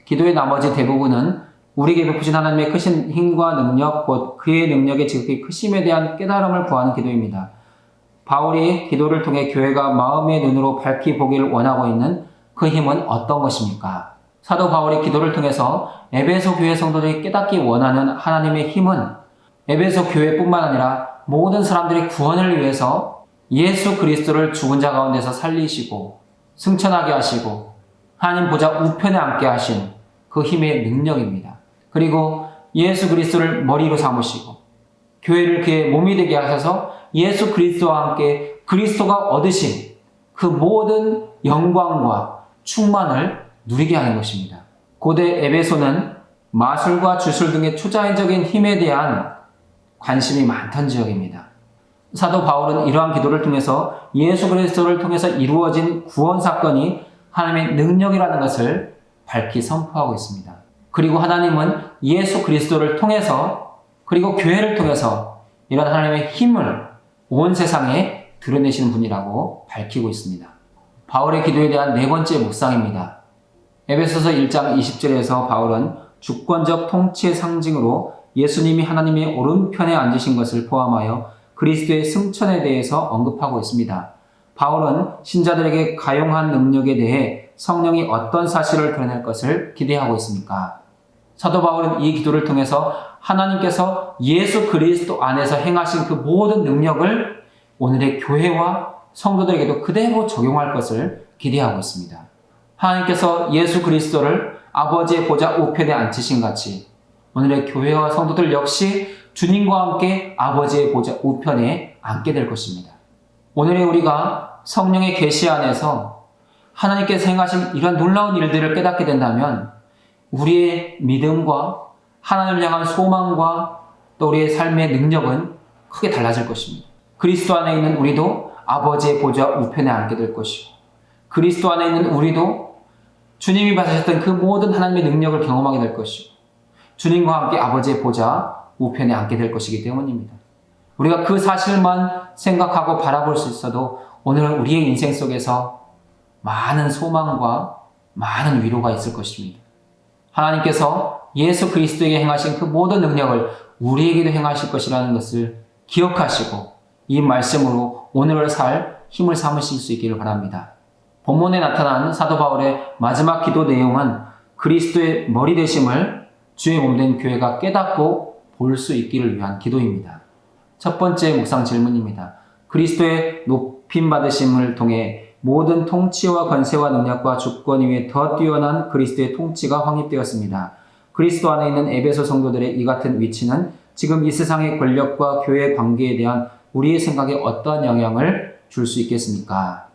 기도의 나머지 대부분은 우리에게 베푸신 하나님의 크신 힘과 능력, 곧 그의 능력의 지극히 크심에 대한 깨달음을 구하는 기도입니다. 바울이 기도를 통해 교회가 마음의 눈으로 밝히 보기를 원하고 있는 그 힘은 어떤 것입니까? 사도 바울이 기도를 통해서 에베소 교회 성도들이 깨닫기 원하는 하나님의 힘은 에베소 교회뿐만 아니라 모든 사람들의 구원을 위해서 예수 그리스도를 죽은 자 가운데서 살리시고 승천하게 하시고 하나님 보좌 우편에 앉게 하신 그 힘의 능력입니다. 그리고 예수 그리스도를 머리로 삼으시고 교회를 그의 몸이 되게 하셔서 예수 그리스도와 함께 그리스도가 얻으신 그 모든 영광과 충만을 누리게 하는 것입니다. 고대 에베소는 마술과 주술 등의 초자연적인 힘에 대한 관심이 많던 지역입니다. 사도 바울은 이러한 기도를 통해서 예수 그리스도를 통해서 이루어진 구원 사건이 하나님의 능력이라는 것을 밝히 선포하고 있습니다. 그리고 하나님은 예수 그리스도를 통해서 그리고 교회를 통해서 이런 하나님의 힘을 온 세상에 드러내시는 분이라고 밝히고 있습니다. 바울의 기도에 대한 네 번째 묵상입니다. 에베소서 1장 20절에서 바울은 주권적 통치의 상징으로 예수님이 하나님의 오른편에 앉으신 것을 포함하여 그리스도의 승천에 대해서 언급하고 있습니다. 바울은 신자들에게 가용한 능력에 대해 성령이 어떤 사실을 드러낼 것을 기대하고 있습니까? 사도 바울은 이 기도를 통해서 하나님께서 예수 그리스도 안에서 행하신 그 모든 능력을 오늘의 교회와 성도들에게도 그대로 적용할 것을 기대하고 있습니다. 하나님께서 예수 그리스도를 아버지의 보좌 우편에 앉히신 같이 오늘의 교회와 성도들 역시 주님과 함께 아버지의 보좌 우편에 앉게 될 것입니다. 오늘의 우리가 성령의 계시 안에서 하나님께서 행하신 이런 놀라운 일들을 깨닫게 된다면 우리의 믿음과 하나님을 향한 소망과 또 우리의 삶의 능력은 크게 달라질 것입니다. 그리스도 안에 있는 우리도 아버지의 보좌 우편에 앉게 될 것이고 그리스도 안에 있는 우리도 주님이 받으셨던 그 모든 하나님의 능력을 경험하게 될 것이고 주님과 함께 아버지의 보좌 우편에 앉게 될 것이기 때문입니다. 우리가 그 사실만 생각하고 바라볼 수 있어도 오늘은 우리의 인생 속에서 많은 소망과 많은 위로가 있을 것입니다. 하나님께서 예수 그리스도에게 행하신 그 모든 능력을 우리에게도 행하실 것이라는 것을 기억하시고 이 말씀으로 오늘을 살 힘을 삼으실 수 있기를 바랍니다. 본문에 나타난 사도 바울의 마지막 기도 내용은 그리스도의 머리 되심을 주의 몸된 교회가 깨닫고 볼 수 있기를 위한 기도입니다. 첫 번째 묵상 질문입니다. 그리스도의 높임 받으심을 통해 모든 통치와 권세와 능력과 주권 위에 더 뛰어난 그리스도의 통치가 확립되었습니다. 그리스도 안에 있는 에베소 성도들의 이 같은 위치는 지금 이 세상의 권력과 교회의 관계에 대한 우리의 생각에 어떤 영향을 줄 수 있겠습니까?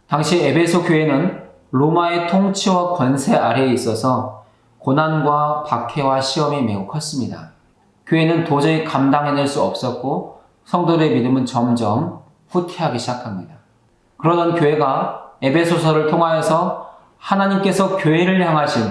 당시 에베소 교회는 로마의 통치와 권세 아래에 있어서 고난과 박해와 시험이 매우 컸습니다. 교회는 도저히 감당해낼 수 없었고 성도들의 믿음은 점점 후퇴하기 시작합니다. 그러던 교회가 에베소서를 통하여서 하나님께서 교회를 향하신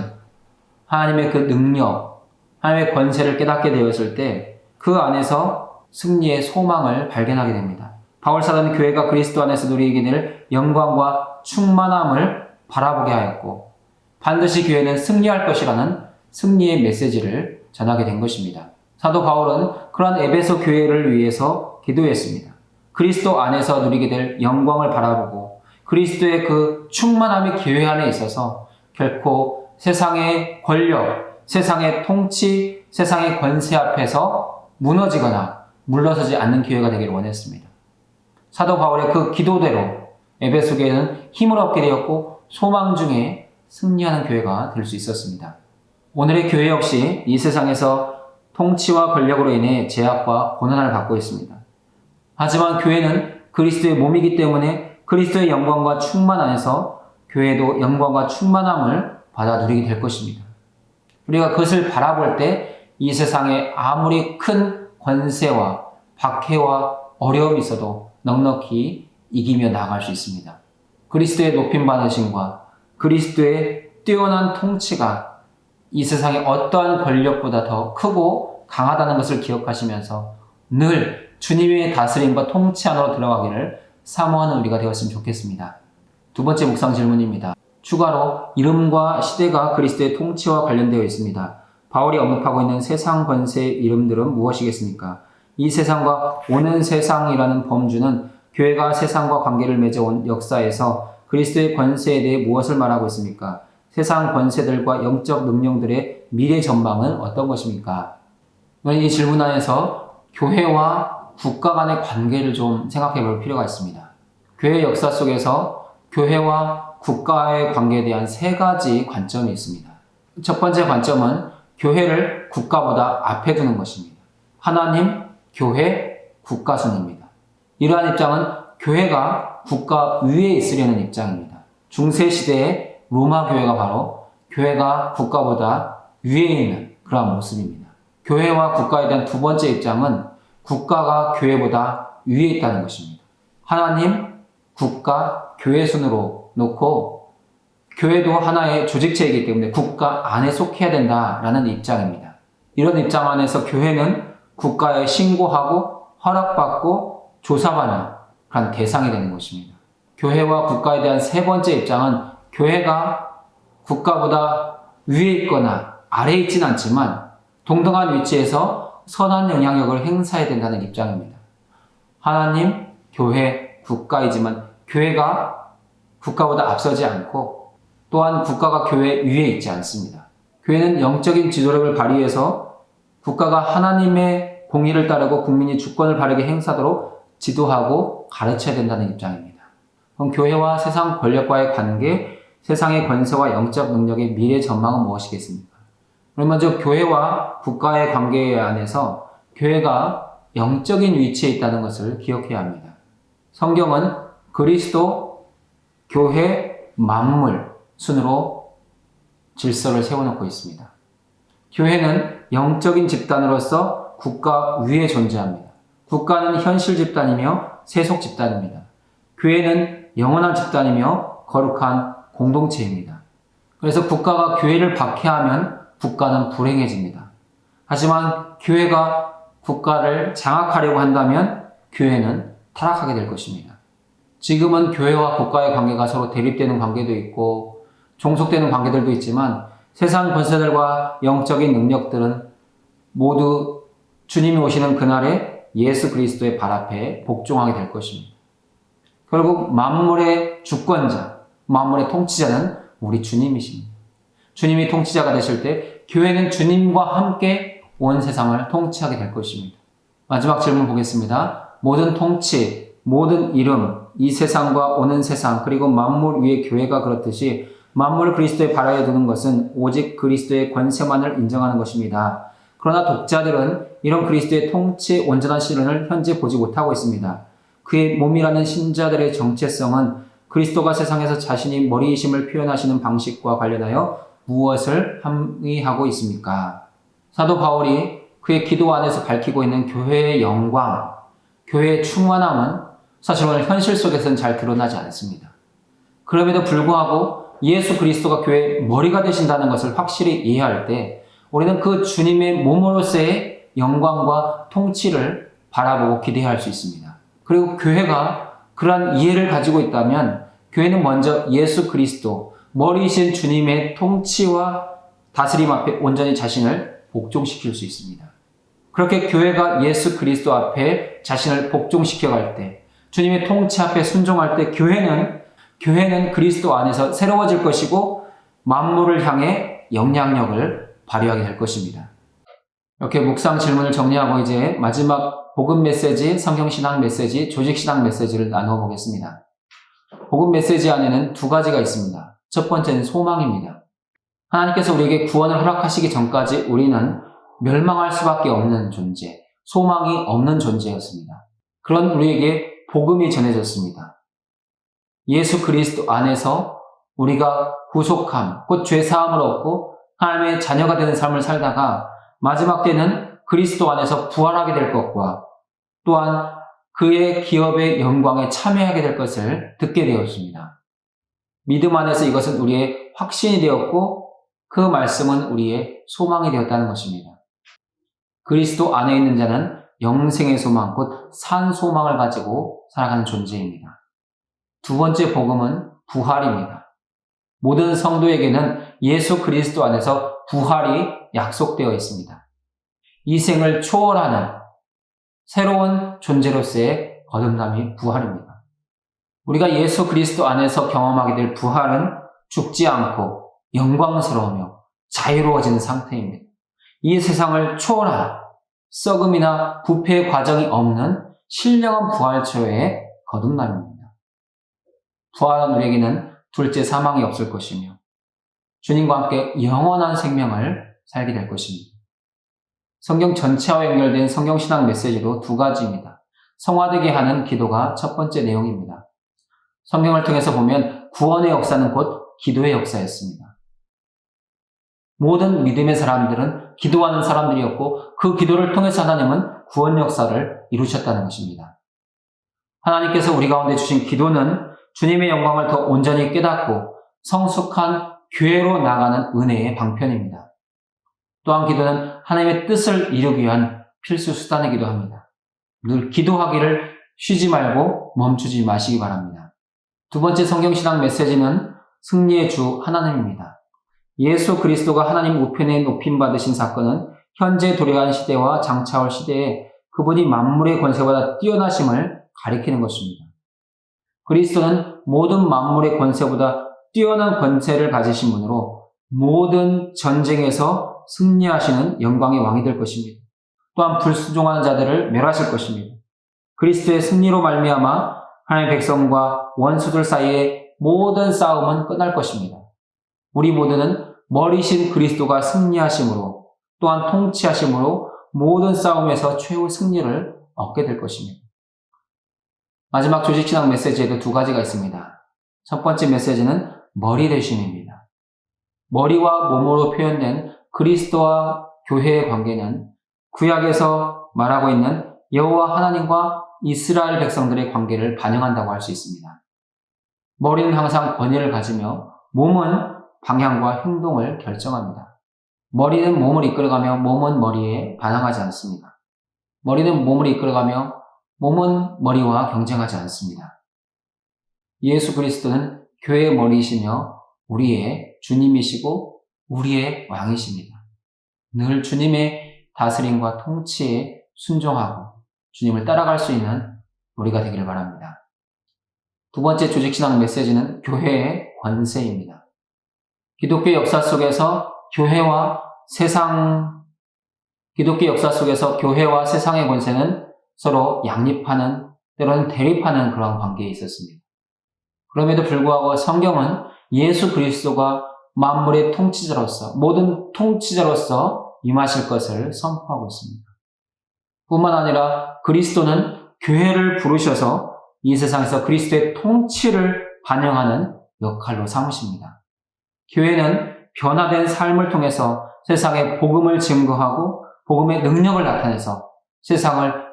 하나님의 그 능력, 하나님의 권세를 깨닫게 되었을 때 그 안에서 승리의 소망을 발견하게 됩니다. 바울 사도는 교회가 그리스도 안에서 누리게 될 영광과 충만함을 바라보게 하였고 반드시 교회는 승리할 것이라는 승리의 메시지를 전하게 된 것입니다. 사도 바울은 그러한 에베소 교회를 위해서 기도했습니다. 그리스도 안에서 누리게 될 영광을 바라보고 그리스도의 그 충만함이 교회 안에 있어서 결코 세상의 권력, 세상의 통치, 세상의 권세 앞에서 무너지거나 물러서지 않는 교회가 되기를 원했습니다. 사도 바울의 그 기도대로 에베소 교회는 힘을 얻게 되었고 소망 중에 승리하는 교회가 될 수 있었습니다. 오늘의 교회 역시 이 세상에서 통치와 권력으로 인해 제약과 고난을 받고 있습니다. 하지만 교회는 그리스도의 몸이기 때문에 그리스도의 영광과 충만 안에서 교회도 영광과 충만함을 받아 누리게 될 것입니다. 우리가 그것을 바라볼 때 이 세상에 아무리 큰 권세와 박해와 어려움이 있어도 넉넉히 이기며 나아갈 수 있습니다. 그리스도의 높임받으심과 그리스도의 뛰어난 통치가 이 세상의 어떠한 권력보다 더 크고 강하다는 것을 기억하시면서 늘 주님의 다스림과 통치 안으로 들어가기를 사모하는 우리가 되었으면 좋겠습니다. 두 번째 묵상 질문입니다. 추가로 이름과 시대가 그리스도의 통치와 관련되어 있습니다. 바울이 언급하고 있는 세상 권세의 이름들은 무엇이겠습니까? 이 세상과 오는 세상이라는 범주는 교회가 세상과 관계를 맺어온 역사에서 그리스도의 권세에 대해 무엇을 말하고 있습니까? 세상 권세들과 영적 능력들의 미래 전망은 어떤 것입니까? 이 질문 안에서 교회와 국가 간의 관계를 좀 생각해 볼 필요가 있습니다. 교회 역사 속에서 교회와 국가의 관계에 대한 세 가지 관점이 있습니다. 첫 번째 관점은 교회를 국가보다 앞에 두는 것입니다. 하나님, 교회, 국가 순입니다. 이러한 입장은 교회가 국가 위에 있으려는 입장입니다. 중세시대의 로마 교회가 바로 교회가 국가보다 위에 있는 그러한 모습입니다. 교회와 국가에 대한 두 번째 입장은 국가가 교회보다 위에 있다는 것입니다. 하나님, 국가, 교회 순으로 놓고 교회도 하나의 조직체이기 때문에 국가 안에 속해야 된다라는 입장입니다. 이런 입장 안에서 교회는 국가에 신고하고 허락받고 조사받는 그런 대상이 되는 것입니다. 교회와 국가에 대한 세 번째 입장은 교회가 국가보다 위에 있거나 아래에 있지는 않지만 동등한 위치에서 선한 영향력을 행사해야 된다는 입장입니다. 하나님, 교회, 국가이지만 교회가 국가보다 앞서지 않고 또한 국가가 교회 위에 있지 않습니다. 교회는 영적인 지도력을 발휘해서 국가가 하나님의 공의를 따르고 국민이 주권을 바르게 행사하도록 지도하고 가르쳐야 된다는 입장입니다. 그럼 교회와 세상 권력과의 관계, 세상의 권세와 영적 능력의 미래 전망은 무엇이겠습니까? 그럼 먼저 교회와 국가의 관계 안에서 교회가 영적인 위치에 있다는 것을 기억해야 합니다. 성경은 그리스도, 교회, 만물 순으로 질서를 세워놓고 있습니다. 교회는 영적인 집단으로서 국가 위에 존재합니다. 국가는 현실 집단이며 세속 집단입니다. 교회는 영원한 집단이며 거룩한 공동체입니다. 그래서 국가가 교회를 박해하면 국가는 불행해집니다. 하지만 교회가 국가를 장악하려고 한다면 교회는 타락하게 될 것입니다. 지금은 교회와 국가의 관계가 서로 대립되는 관계도 있고 종속되는 관계들도 있지만 세상 권세들과 영적인 능력들은 모두 주님이 오시는 그날에 예수 그리스도의 발 앞에 복종하게 될 것입니다. 결국 만물의 주권자, 만물의 통치자는 우리 주님이십니다. 주님이 통치자가 되실 때 교회는 주님과 함께 온 세상을 통치하게 될 것입니다. 마지막 질문 보겠습니다. 모든 통치, 모든 이름, 이 세상과 오는 세상, 그리고 만물 위의 교회가 그렇듯이 만물을 그리스도의 발 아래 두는 것은 오직 그리스도의 권세만을 인정하는 것입니다. 그러나 독자들은 이런 그리스도의 통치 온전한 실현을 현재 보지 못하고 있습니다. 그의 몸이라는 신자들의 정체성은 그리스도가 세상에서 자신이 머리이심을 표현하시는 방식과 관련하여 무엇을 함의하고 있습니까? 사도 바울이 그의 기도 안에서 밝히고 있는 교회의 영광, 교회의 충만함은 사실 오늘 현실 속에서는 잘 드러나지 않습니다. 그럼에도 불구하고 예수 그리스도가 교회의 머리가 되신다는 것을 확실히 이해할 때 우리는 그 주님의 몸으로서의 영광과 통치를 바라보고 기대할 수 있습니다. 그리고 교회가 그러한 이해를 가지고 있다면 교회는 먼저 예수 그리스도, 머리이신 주님의 통치와 다스림 앞에 온전히 자신을 복종시킬 수 있습니다. 그렇게 교회가 예수 그리스도 앞에 자신을 복종시켜 갈 때, 주님의 통치 앞에 순종할 때 교회는 그리스도 안에서 새로워질 것이고 만물을 향해 영향력을 발휘하게 될 것입니다. 이렇게 묵상 질문을 정리하고 이제 마지막 복음 메시지, 성경신앙 메시지, 조직신앙 메시지를 나누어 보겠습니다. 복음 메시지 안에는 두 가지가 있습니다. 첫 번째는 소망입니다. 하나님께서 우리에게 구원을 허락하시기 전까지 우리는 멸망할 수밖에 없는 존재, 소망이 없는 존재였습니다. 그런 우리에게 복음이 전해졌습니다. 예수 그리스도 안에서 우리가 구속함, 곧 죄사함을 얻고 하나님의 자녀가 되는 삶을 살다가 마지막 때는 그리스도 안에서 부활하게 될 것과 또한 그의 기업의 영광에 참여하게 될 것을 듣게 되었습니다. 믿음 안에서 이것은 우리의 확신이 되었고 그 말씀은 우리의 소망이 되었다는 것입니다. 그리스도 안에 있는 자는 영생의 소망, 곧 산 소망을 가지고 살아가는 존재입니다. 두 번째 복음은 부활입니다. 모든 성도에게는 예수 그리스도 안에서 부활이 약속되어 있습니다. 이 생을 초월하는 새로운 존재로서의 거듭남이 부활입니다. 우리가 예수 그리스도 안에서 경험하게 될 부활은 죽지 않고 영광스러우며 자유로워지는 상태입니다. 이 세상을 초월한 썩음이나 부패의 과정이 없는 신령한 부활처의 거듭남입니다. 부활한 우리에게는 둘째 사망이 없을 것이며 주님과 함께 영원한 생명을 살게 될 것입니다. 성경 전체와 연결된 성경신앙 메시지도 두 가지입니다. 성화되게 하는 기도가 첫 번째 내용입니다. 성경을 통해서 보면 구원의 역사는 곧 기도의 역사였습니다. 모든 믿음의 사람들은 기도하는 사람들이었고 그 기도를 통해서 하나님은 구원 역사를 이루셨다는 것입니다. 하나님께서 우리 가운데 주신 기도는 주님의 영광을 더 온전히 깨닫고 성숙한 교회로 나가는 은혜의 방편입니다. 또한 기도는 하나님의 뜻을 이루기 위한 필수 수단이기도 합니다. 늘 기도하기를 쉬지 말고 멈추지 마시기 바랍니다. 두 번째 성경신앙 메시지는 승리의 주 하나님입니다. 예수 그리스도가 하나님 우편에 높임받으신 사건은 현재 도래한 시대와 장차올 시대에 그분이 만물의 권세보다 뛰어나심을 가리키는 것입니다. 그리스도는 모든 만물의 권세보다 뛰어난 권세를 가지신 분으로 모든 전쟁에서 승리하시는 영광의 왕이 될 것입니다. 또한 불순종하는 자들을 멸하실 것입니다. 그리스도의 승리로 말미암아 하나님의 백성과 원수들 사이의 모든 싸움은 끝날 것입니다. 우리 모두는 머리신 그리스도가 승리하심으로 또한 통치하심으로 모든 싸움에서 최후 승리를 얻게 될 것입니다. 마지막 조직신앙 메시지에도 두 가지가 있습니다. 첫 번째 메시지는 머리 되심입니다. 머리와 몸으로 표현된 그리스도와 교회의 관계는 구약에서 말하고 있는 여호와 하나님과 이스라엘 백성들의 관계를 반영한다고 할 수 있습니다. 머리는 항상 권위를 가지며 몸은 방향과 행동을 결정합니다. 머리는 몸을 이끌어가며 몸은 머리에 반항하지 않습니다. 머리는 몸을 이끌어가며 몸은 머리와 경쟁하지 않습니다. 예수 그리스도는 교회의 머리이시며 우리의 주님이시고 우리의 왕이십니다. 늘 주님의 다스림과 통치에 순종하고 주님을 따라갈 수 있는 우리가 되기를 바랍니다. 두 번째 조직신앙 메시지는 교회의 권세입니다. 기독교 역사 속에서 교회와 세상의 권세는 서로 양립하는, 때로는 대립하는 그런 관계에 있었습니다. 그럼에도 불구하고 성경은 예수 그리스도가 만물의 통치자로서, 모든 통치자로서 임하실 것을 선포하고 있습니다. 뿐만 아니라 그리스도는 교회를 부르셔서 이 세상에서 그리스도의 통치를 반영하는 역할로 삼으십니다. 교회는 변화된 삶을 통해서 세상에 복음을 증거하고 복음의 능력을 나타내서 세상을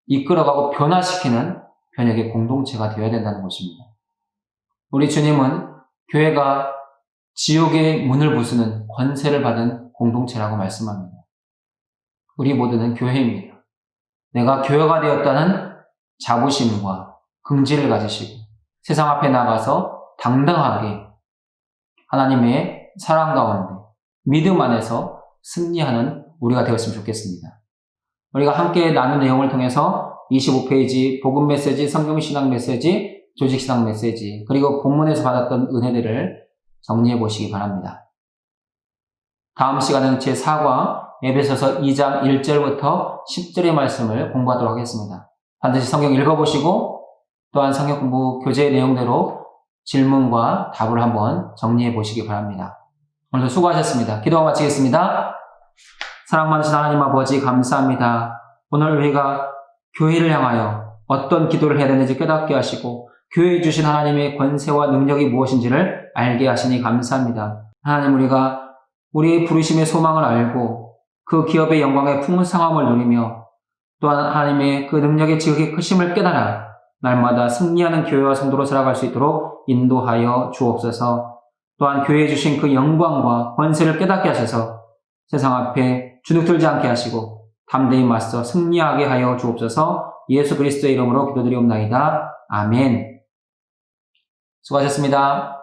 이끌어가고 변화시키는 변혁의 공동체가 되어야 된다는 것입니다. 우리 주님은 교회가 지옥의 문을 부수는 권세를 받은 공동체라고 말씀합니다. 우리 모두는 교회입니다. 내가 교회가 되었다는 자부심과 긍지를 가지시고 세상 앞에 나가서 당당하게 하나님의 사랑 가운데 믿음 안에서 승리하는 우리가 되었으면 좋겠습니다. 우리가 함께 나눈 내용을 통해서 25페이지 복음 메시지, 성경신앙 메시지, 조직신앙 메시지, 그리고 본문에서 받았던 은혜들을 정리해 보시기 바랍니다. 다음 시간은 제4과 에베소서 2장 1절부터 10절의 말씀을 공부하도록 하겠습니다. 반드시 성경 읽어보시고 또한 성경 공부 교재 내용대로 질문과 답을 한번 정리해 보시기 바랍니다. 오늘도 수고하셨습니다. 기도하고 마치겠습니다. 사랑 많으신 하나님 아버지 감사합니다. 오늘 우리가 교회를 향하여 어떤 기도를 해야 되는지 깨닫게 하시고 교회에 주신 하나님의 권세와 능력이 무엇인지를 알게 하시니 감사합니다. 하나님, 우리가 우리의 부르심의 소망을 알고 그 기업의 영광의 풍성함을 누리며 또한 하나님의 그 능력의 지극히 크심을 깨달아 날마다 승리하는 교회와 성도로 살아갈 수 있도록 인도하여 주옵소서. 또한 교회에 주신 그 영광과 권세를 깨닫게 하셔서 세상 앞에 주눅들지 않게 하시고 담대히 맞서 승리하게 하여 주옵소서. 예수 그리스도의 이름으로 기도드리옵나이다. 아멘. 수고하셨습니다.